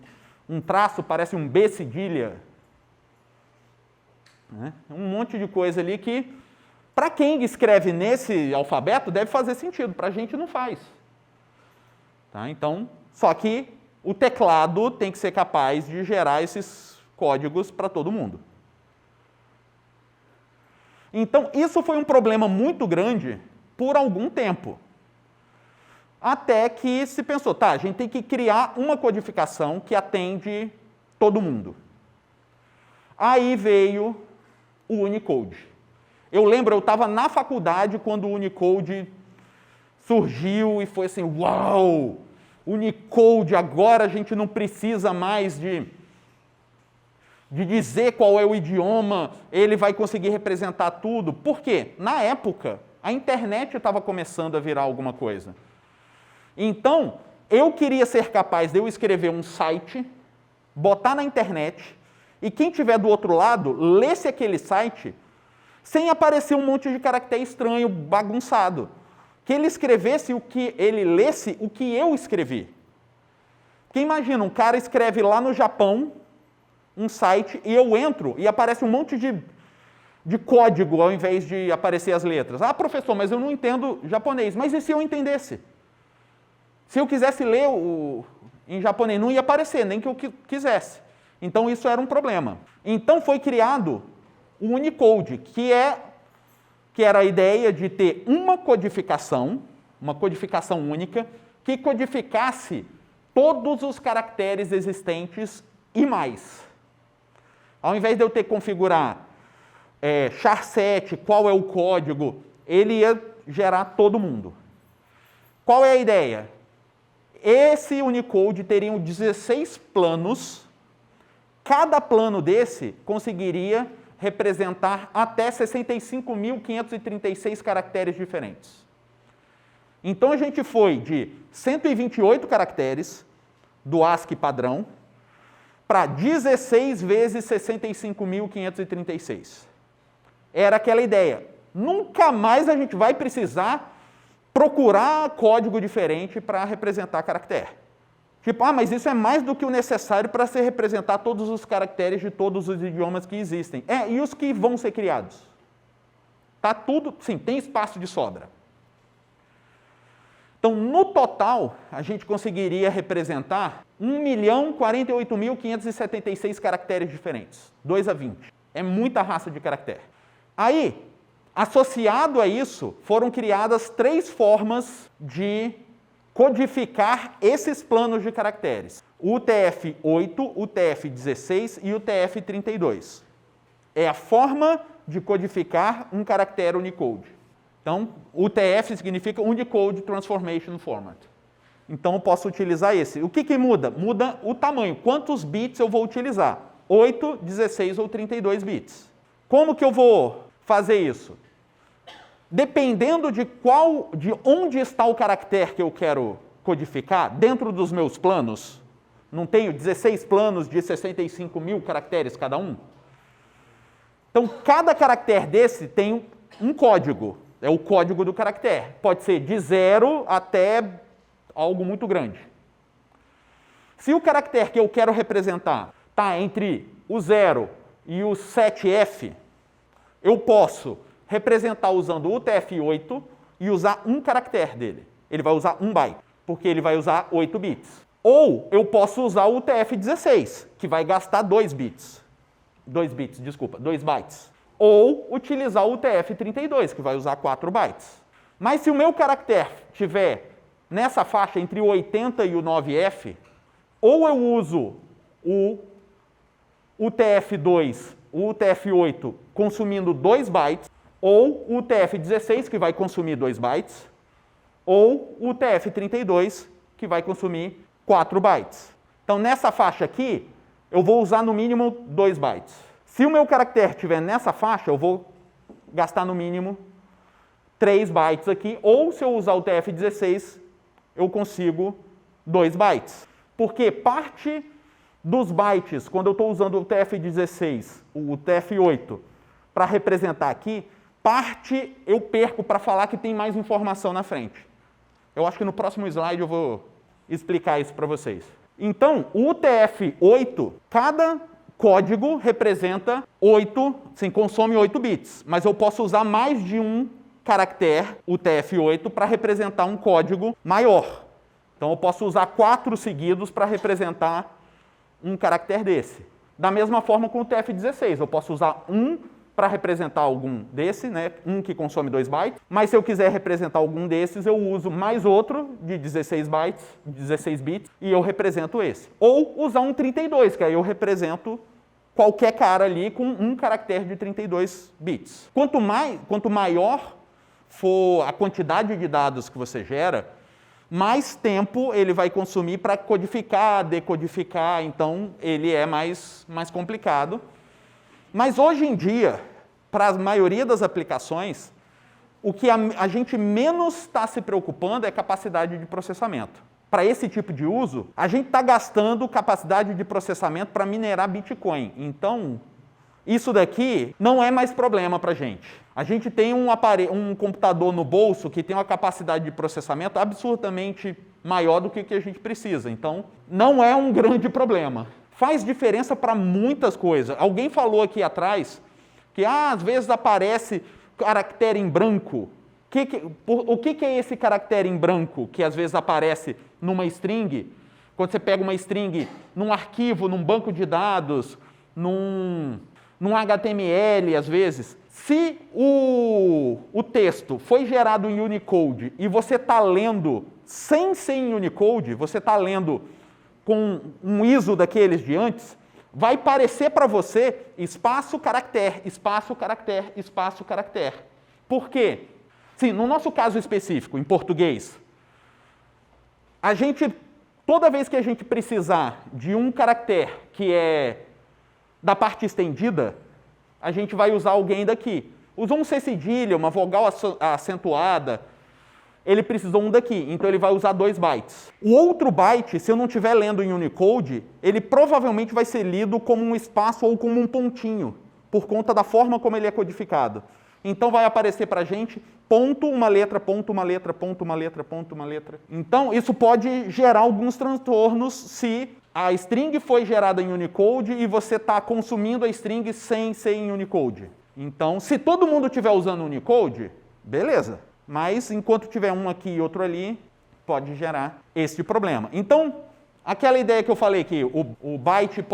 um traço, parece um B cedilha. Né? Um monte de coisa ali que, para quem escreve nesse alfabeto, deve fazer sentido, para a gente não faz. Tá? Então, só que o teclado tem que ser capaz de gerar esses códigos para todo mundo. Então, isso foi um problema muito grande por algum tempo. Até que se pensou, tá, a gente tem que criar uma codificação que atende todo mundo. Aí veio o Unicode. Eu lembro, eu estava na faculdade quando o Unicode surgiu e foi assim, uau! Unicode, agora a gente não precisa mais de dizer qual é o idioma, ele vai conseguir representar tudo. Por quê? Na época, a internet estava começando a virar alguma coisa. Então, eu queria ser capaz de eu escrever um site, botar na internet, e quem estiver do outro lado, lesse aquele site, sem aparecer um monte de caractere estranho, bagunçado. Que ele escrevesse o que ele lesse, o que eu escrevi. Porque imagina, um cara escreve lá no Japão um site e eu entro e aparece um monte de código ao invés de aparecer as letras. Ah, professor, mas eu não entendo japonês. Mas e se eu entendesse? Se eu quisesse ler em japonês, não ia aparecer, nem que eu quisesse. Então isso era um problema. Então foi criado o Unicode, que era a ideia de ter uma codificação única, que codificasse todos os caracteres existentes e mais. Ao invés de eu ter que configurar char7, qual é o código, ele ia gerar todo mundo. Qual é a ideia? Esse Unicode teria 16 planos, cada plano desse conseguiria representar até 65.536 caracteres diferentes. Então a gente foi de 128 caracteres do ASCII padrão para 16 vezes 65.536. Era aquela ideia. Nunca mais a gente vai precisar procurar código diferente para representar caractere. Tipo, mas isso é mais do que o necessário para se representar todos os caracteres de todos os idiomas que existem. E os que vão ser criados? Tá tudo, sim, tem espaço de sobra. Então, no total, a gente conseguiria representar 1.048.576 caracteres diferentes. 2 a 20. É muita raça de caractere. Aí, associado a isso, foram criadas 3 formas de codificar esses planos de caracteres. O UTF-8, o UTF-16 e o UTF-32. É a forma de codificar um caractere Unicode. Então, UTF significa Unicode Transformation Format. Então, eu posso utilizar esse. O que muda? Muda o tamanho. Quantos bits eu vou utilizar? 8, 16 ou 32 bits. Como que eu vou fazer isso? Dependendo de onde está o caractere que eu quero codificar, dentro dos meus planos, não tenho 16 planos de 65.000 caracteres cada um? Então, cada caractere desse tem um código. É o código do caractere. Pode ser de 0 até algo muito grande. Se o caractere que eu quero representar está entre o 0 e o 7F, eu posso representar usando o UTF-8 e usar um caractere dele. Ele vai usar 1 byte, porque ele vai usar 8 bits. Ou eu posso usar o UTF-16, que vai gastar 2 bytes. Ou utilizar o UTF-32, que vai usar 4 bytes. Mas se o meu caractere estiver nessa faixa entre o 80 e o 9F, ou eu uso o UTF-2, o UTF-8 consumindo 2 bytes, ou o UTF-16, que vai consumir 2 bytes, ou o UTF-32, que vai consumir 4 bytes. Então, nessa faixa aqui, eu vou usar no mínimo 2 bytes. Se o meu caractere estiver nessa faixa, eu vou gastar no mínimo 3 bytes aqui, ou se eu usar o UTF-16, eu consigo 2 bytes. Porque parte dos bytes, quando eu estou usando o UTF-16, o UTF-8, para representar aqui, parte eu perco para falar que tem mais informação na frente. Eu acho que no próximo slide eu vou explicar isso para vocês. Então, o UTF-8, cada código representa 8, sim, consome 8 bits, mas eu posso usar mais de um caractere UTF-8 para representar um código maior. Então, eu posso usar 4 seguidos para representar um caractere desse. Da mesma forma com o UTF-16, eu posso usar um para representar algum desse, né, um que consome 2 bytes, mas se eu quiser representar algum desses, eu uso mais outro de 16 bytes, 16 bits, e eu represento esse. Ou usar um 32, que aí eu represento qualquer cara ali com um caractere de 32 bits. Quanto maior for a quantidade de dados que você gera, mais tempo ele vai consumir para codificar, decodificar, então ele é mais complicado. Mas hoje em dia, para a maioria das aplicações, o que a gente menos está se preocupando é capacidade de processamento. Para esse tipo de uso, a gente está gastando capacidade de processamento para minerar Bitcoin. Então, isso daqui não é mais problema para a gente. A gente tem um computador no bolso que tem uma capacidade de processamento absurdamente maior do que o que a gente precisa. Então, não é um grande problema. Faz diferença para muitas coisas. Alguém falou aqui atrás que às vezes aparece caractere em branco. O que é esse caractere em branco que às vezes aparece numa string? Quando você pega uma string num arquivo, num banco de dados, num HTML, às vezes. Se o texto foi gerado em Unicode e você está lendo sem ser em Unicode, você está lendo com um ISO daqueles de antes, vai parecer para você espaço, caractere, espaço, caractere, espaço, caractere. Por quê? Sim, no nosso caso específico, em português, toda vez que a gente precisar de um caractere que é da parte estendida, a gente vai usar alguém daqui. Usou um C cedilha, uma vogal acentuada, ele precisou um daqui, então ele vai usar 2 bytes. O outro byte, se eu não estiver lendo em Unicode, ele provavelmente vai ser lido como um espaço ou como um pontinho, por conta da forma como ele é codificado. Então vai aparecer para a gente ponto, uma letra, ponto, uma letra, ponto, uma letra, ponto, uma letra. Então isso pode gerar alguns transtornos se a string foi gerada em Unicode e você está consumindo a string sem ser em Unicode. Então, se todo mundo estiver usando Unicode, beleza. Mas, enquanto tiver um aqui e outro ali, pode gerar esse problema. Então, aquela ideia que eu falei que o byte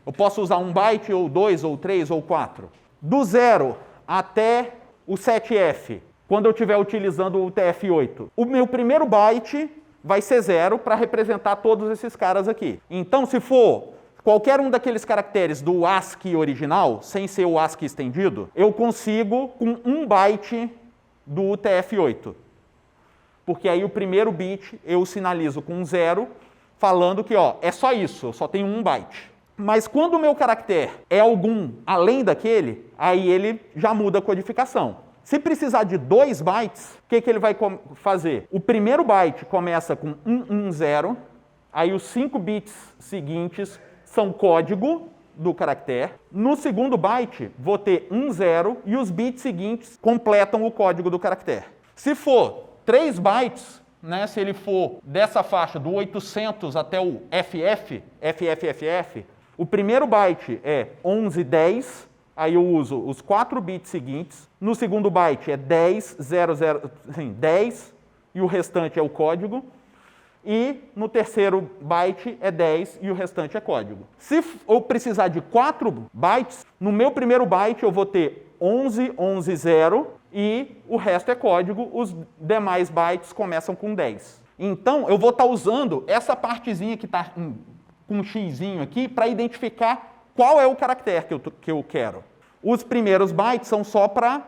eu posso usar 1 byte, ou 2, ou 3, ou 4. Do 0 até o 7F, quando eu estiver utilizando o UTF-8. O meu primeiro byte vai ser 0 para representar todos esses caras aqui. Então, se for qualquer um daqueles caracteres do ASCII original, sem ser o ASCII estendido, eu consigo com 1 byte do UTF-8. Porque aí o primeiro bit eu sinalizo com 0, falando que é só isso, eu só tenho 1 byte. Mas quando o meu caractere é algum além daquele, aí ele já muda a codificação. Se precisar de 2 bytes, o que ele vai fazer? O primeiro byte começa com 110, aí os 5 bits seguintes são código do caractere. No segundo byte, vou ter 10 e os bits seguintes completam o código do caractere. Se for 3 bytes, né, se ele for dessa faixa do 800 até o FFFF, o primeiro byte é 1110, aí eu uso os 4 bits seguintes. No segundo byte é 10 e o restante é o código. E no terceiro byte é 10 e o restante é código. Se eu precisar de 4 bytes, no meu primeiro byte eu vou ter 1110 e o resto é código, os demais bytes começam com 10. Então eu vou estar usando essa partezinha que está com um xizinho aqui para identificar qual é o caractere que eu quero. Os primeiros bytes são só para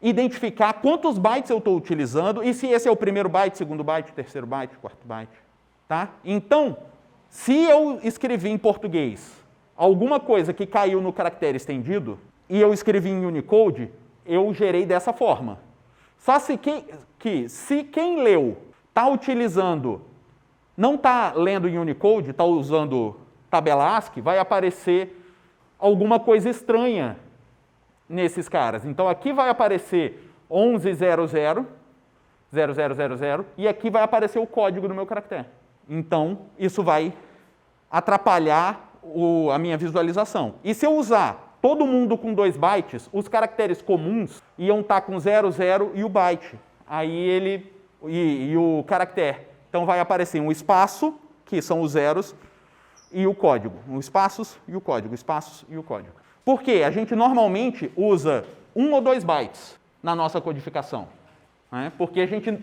identificar quantos bytes eu estou utilizando e se esse é o primeiro byte, segundo byte, terceiro byte, quarto byte. Tá? Então, se eu escrevi em português alguma coisa que caiu no caractere estendido e eu escrevi em Unicode, eu gerei dessa forma. Só se quem leu está utilizando, não está lendo em Unicode, está usando tabela ASCII, vai aparecer alguma coisa estranha nesses caras. Então, aqui vai aparecer 1100 0000, e aqui vai aparecer o código do meu caractere. Então, isso vai atrapalhar a minha visualização. E se eu usar todo mundo com 2 bytes, os caracteres comuns iam estar com 00 e o byte. Aí ele... E o caractere. Então vai aparecer um espaço, que são os zeros, e o código. Um espaços e o código, espaços e o código. Por quê? A gente normalmente usa 1 ou 2 bytes na nossa codificação. Né? Porque a gente...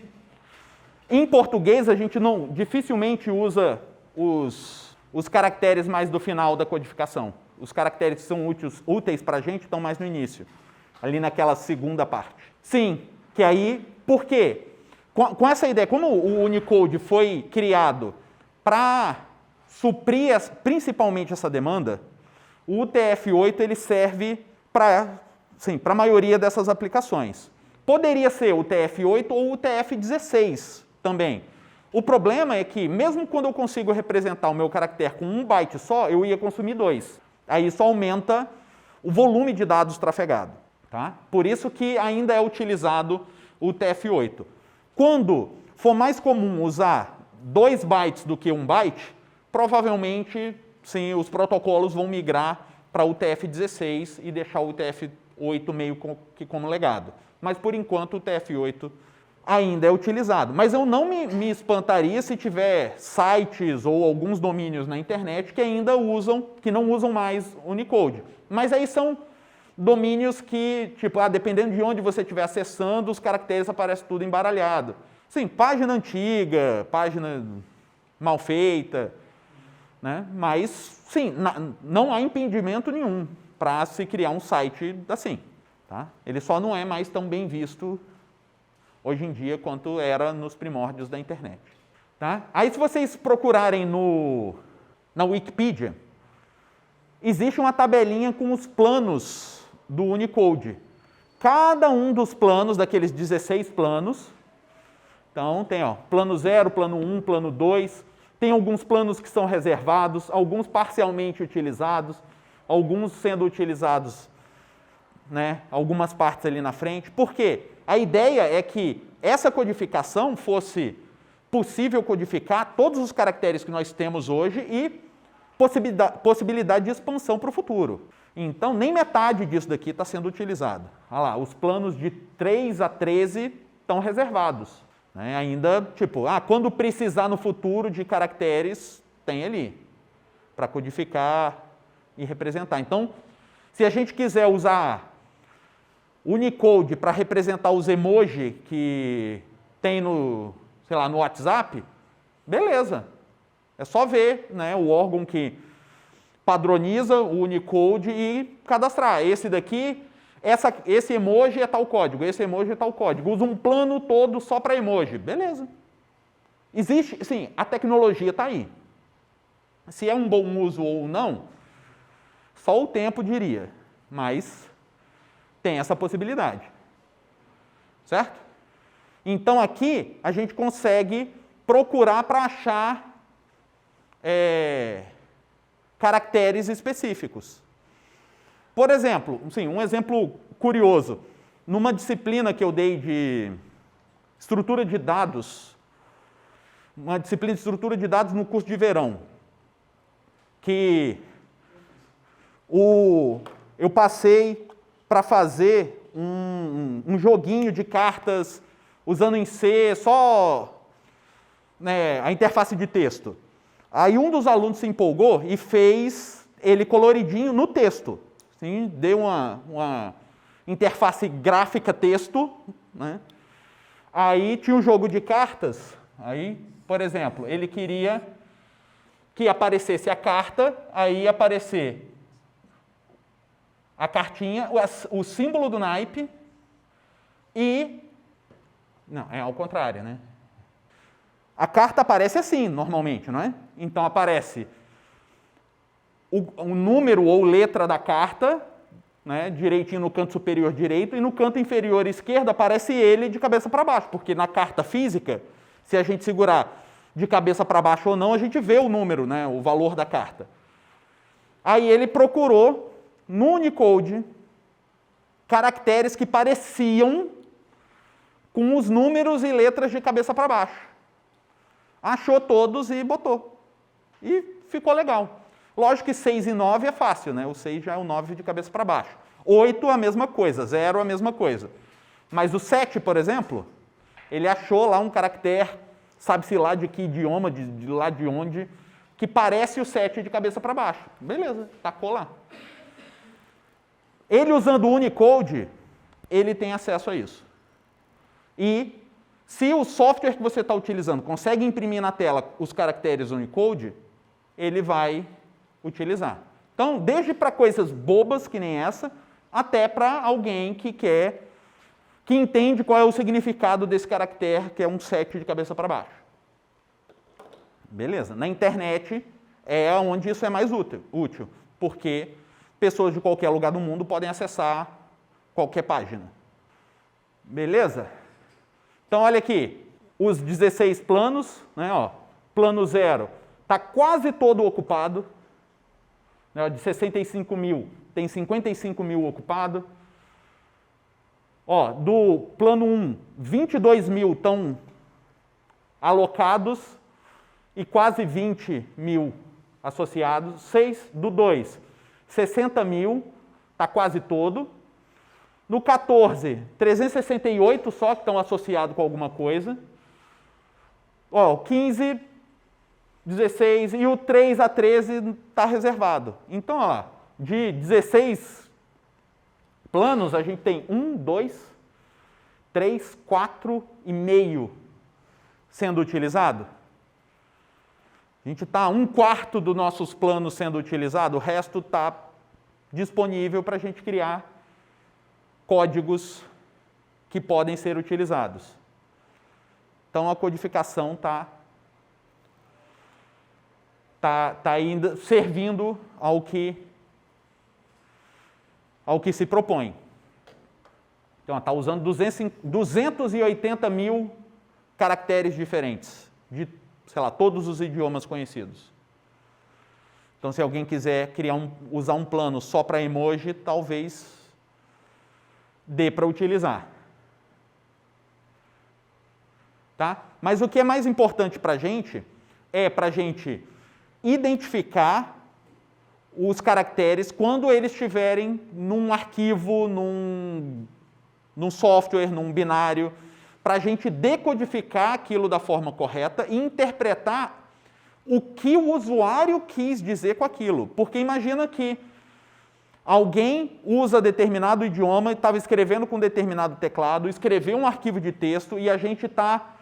Em português, a gente não dificilmente usa os caracteres mais do final da codificação. Os caracteres que são úteis para a gente estão mais no início, ali naquela segunda parte. Sim, que aí... Por quê? Com essa ideia, como o Unicode foi criado para suprir principalmente essa demanda, o UTF-8 ele serve para a maioria dessas aplicações. Poderia ser o UTF-8 ou o UTF-16 também. O problema é que, mesmo quando eu consigo representar o meu caractere com 1 byte só, eu ia consumir 2. Aí isso aumenta o volume de dados trafegado. Tá? Por isso que ainda é utilizado o UTF-8. Quando for mais comum usar 2 bytes do que 1 byte, provavelmente, sim, os protocolos vão migrar para o UTF-16 e deixar o UTF-8 meio que como legado. Mas, por enquanto, o UTF-8 ainda é utilizado. Mas eu não me espantaria se tiver sites ou alguns domínios na internet que ainda que não usam mais Unicode. Mas aí são domínios que, tipo, dependendo de onde você estiver acessando, os caracteres aparecem tudo embaralhado. Sim, página antiga, página mal feita, né? Mas, sim, não há impedimento nenhum para se criar um site assim. Tá? Ele só não é mais tão bem visto hoje em dia quanto era nos primórdios da internet. Tá? Aí, se vocês procurarem na Wikipedia, existe uma tabelinha com os planos do Unicode. Cada um dos planos, daqueles 16 planos, então tem plano 0, plano 1, plano 2, tem alguns planos que são reservados, alguns parcialmente utilizados, alguns sendo utilizados, né, algumas partes ali na frente. Por quê? A ideia é que essa codificação fosse possível codificar todos os caracteres que nós temos hoje e possibilidade de expansão para o futuro. Então, nem metade disso daqui está sendo utilizado. Olha lá, os planos de 3 a 13 estão reservados. Né? Ainda, tipo, quando precisar no futuro de caracteres, tem ali, para codificar e representar. Então, se a gente quiser usar Unicode para representar os emojis que tem no WhatsApp, beleza. É só ver, né, o órgão que padroniza o Unicode e cadastrar. Esse daqui, esse emoji é tal código, esse emoji é tal código. Usa um plano todo só para emoji. Beleza. Existe, sim, a tecnologia está aí. Se é um bom uso ou não, só o tempo diria. Mas tem essa possibilidade. Certo? Então aqui a gente consegue procurar para achar caracteres específicos. Por exemplo, sim, um exemplo curioso. Numa disciplina que eu dei de estrutura de dados, uma disciplina de estrutura de dados no curso de verão, que eu passei para fazer um joguinho de cartas usando em C só, né, a interface de texto. Aí um dos alunos se empolgou e fez ele coloridinho no texto. Sim, deu uma interface gráfica texto, né? Aí tinha um jogo de cartas. Aí, por exemplo, ele queria que aparecesse a carta, aí ia aparecer a cartinha, o símbolo do naipe e... Não, é ao contrário, né? A carta aparece assim, normalmente, não é? Então, aparece o número ou letra da carta, né, direitinho no canto superior direito, e no canto inferior esquerdo aparece ele de cabeça para baixo, porque na carta física, se a gente segurar de cabeça para baixo ou não, a gente vê o número, né, o valor da carta. Aí ele procurou, no Unicode, caracteres que pareciam com os números e letras de cabeça para baixo. Achou todos e botou. E ficou legal. Lógico que 6 e 9 é fácil, né? O 6 já é o 9 de cabeça para baixo. 8 a mesma coisa, 0 a mesma coisa. Mas o 7, por exemplo, ele achou lá um caractere, sabe-se lá de que idioma, de lá de onde, que parece o 7 de cabeça para baixo. Beleza, tacou lá. Ele usando o Unicode, ele tem acesso a isso. E se o software que você está utilizando consegue imprimir na tela os caracteres Unicode, ele vai utilizar. Então, desde para coisas bobas, que nem essa, até para alguém que entende qual é o significado desse caractere, que é um 7 de cabeça para baixo. Beleza. Na internet é onde isso é mais útil, porque pessoas de qualquer lugar do mundo podem acessar qualquer página. Beleza? Então, olha aqui, os 16 planos, né, ó, plano 0 está quase todo ocupado, né, de 65 mil, tem 55 mil ocupado. Ó, do plano 1, 22 mil estão alocados e quase 20 mil associados. 6 do 2, 60 mil, está quase todo. No 14, 368 só que estão associados com alguma coisa. Ó, o 15, 16 e o 3 a 13 está reservado. Então, ó, de 16 planos, a gente tem 1, 2, 3, 4 e meio sendo utilizado. A gente está 1/4 dos nossos planos sendo utilizado, o resto está disponível para a gente criar códigos que podem ser utilizados. Então, a codificação está ainda servindo ao que se propõe. Então, está usando 280 mil caracteres diferentes, de, sei lá, todos os idiomas conhecidos. Então, se alguém quiser usar um plano só para emoji, talvez dê para utilizar. Tá? Mas o que é mais importante para a gente é para a gente identificar os caracteres quando eles estiverem num arquivo, num software, num binário, para a gente decodificar aquilo da forma correta e interpretar o que o usuário quis dizer com aquilo. Porque imagina que alguém usa determinado idioma, estava escrevendo com determinado teclado, escreveu um arquivo de texto e a gente está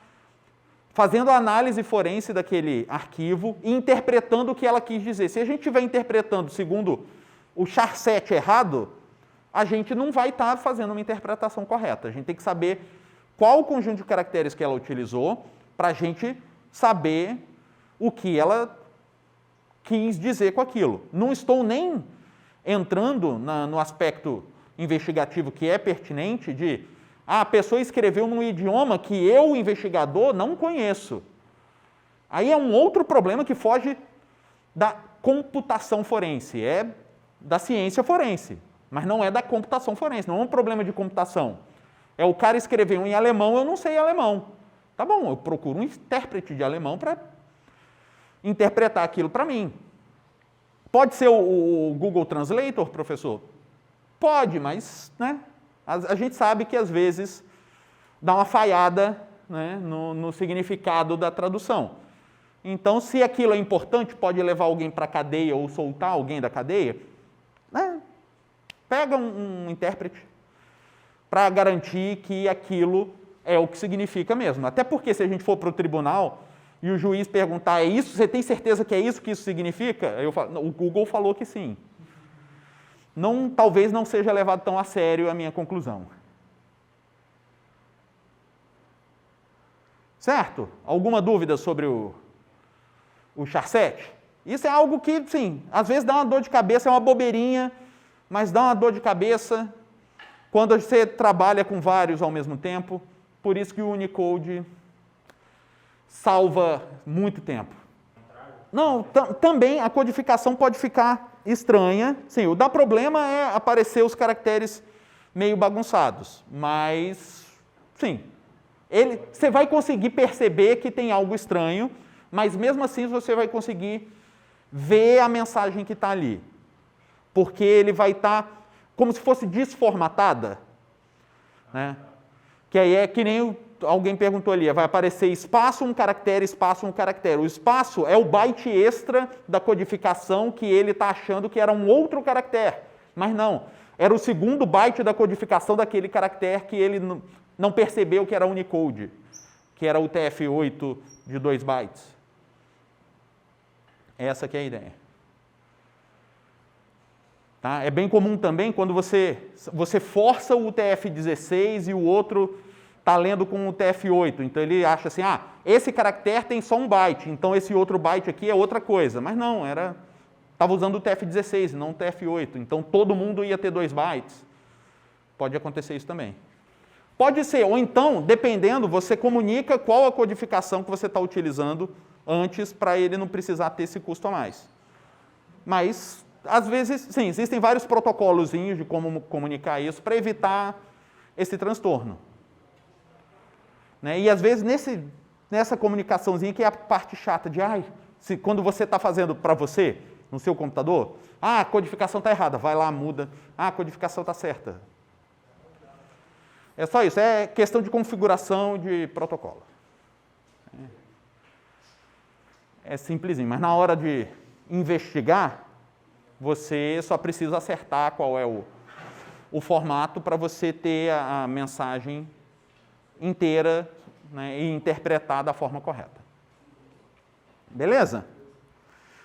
fazendo a análise forense daquele arquivo e interpretando o que ela quis dizer. Se a gente estiver interpretando segundo o char7 errado, a gente não vai estar fazendo uma interpretação correta. A gente tem que saber qual o conjunto de caracteres que ela utilizou para a gente saber o que ela quis dizer com aquilo. Não estou nem entrando no aspecto investigativo que é pertinente de a pessoa escreveu num idioma que eu, investigador, não conheço. Aí é um outro problema que foge da computação forense, é da ciência forense, mas não é da computação forense, não é um problema de computação. É o cara escreveu em alemão, eu não sei alemão. Tá bom, eu procuro um intérprete de alemão para interpretar aquilo para mim. Pode ser o Google Translator, professor? Pode, mas né, a gente sabe que às vezes dá uma falhada, né, no significado da tradução. Então, se aquilo é importante, pode levar alguém para a cadeia ou soltar alguém da cadeia, né, pega um intérprete para garantir que aquilo é o que significa mesmo. Até porque se a gente for para o tribunal e o juiz perguntar, é isso? Você tem certeza que é isso que isso significa? Eu falo, o Google falou que sim. Talvez não seja levado tão a sério a minha conclusão. Certo? Alguma dúvida sobre o char7? Isso é algo que, sim, às vezes dá uma dor de cabeça, é uma bobeirinha, mas dá uma dor de cabeça quando você trabalha com vários ao mesmo tempo. Por isso que o Unicode salva muito tempo. Não, também a codificação pode ficar estranha. Sim, o dá problema é aparecer os caracteres meio bagunçados, mas, sim, Você vai conseguir perceber que tem algo estranho, mas mesmo assim você vai conseguir ver a mensagem que está ali. Porque ele vai estar como se fosse desformatada. Né? Que aí é que nem alguém perguntou ali, vai aparecer espaço, um caractere, espaço, um caractere. O espaço é o byte extra da codificação que ele está achando que era um outro caractere. Mas não, era o segundo byte da codificação daquele caractere que ele não percebeu que era Unicode, que era o TF8 de 2 bytes. Essa que é a ideia. Tá? É bem comum também quando você força o TF16 e o outro está lendo com o TF8. Então ele acha assim, esse caractere tem só 1 byte, então esse outro byte aqui é outra coisa. Mas não, estava usando o TF16 e não o TF8. Então todo mundo ia ter 2 bytes. Pode acontecer isso também. Pode ser, ou então, dependendo, você comunica qual a codificação que você está utilizando antes para ele não precisar ter esse custo a mais. Mas, às vezes, sim, existem vários protocolozinhos de como comunicar isso para evitar esse transtorno. Né? E, às vezes, nessa comunicaçãozinha que é a parte chata de, quando você está fazendo para você, no seu computador, a codificação está errada, vai lá, muda, a codificação está certa. É só isso, é questão de configuração de protocolo. É simplesinho, mas na hora de investigar, você só precisa acertar qual é o formato para você ter a mensagem inteira, né, e interpretar da forma correta. Beleza?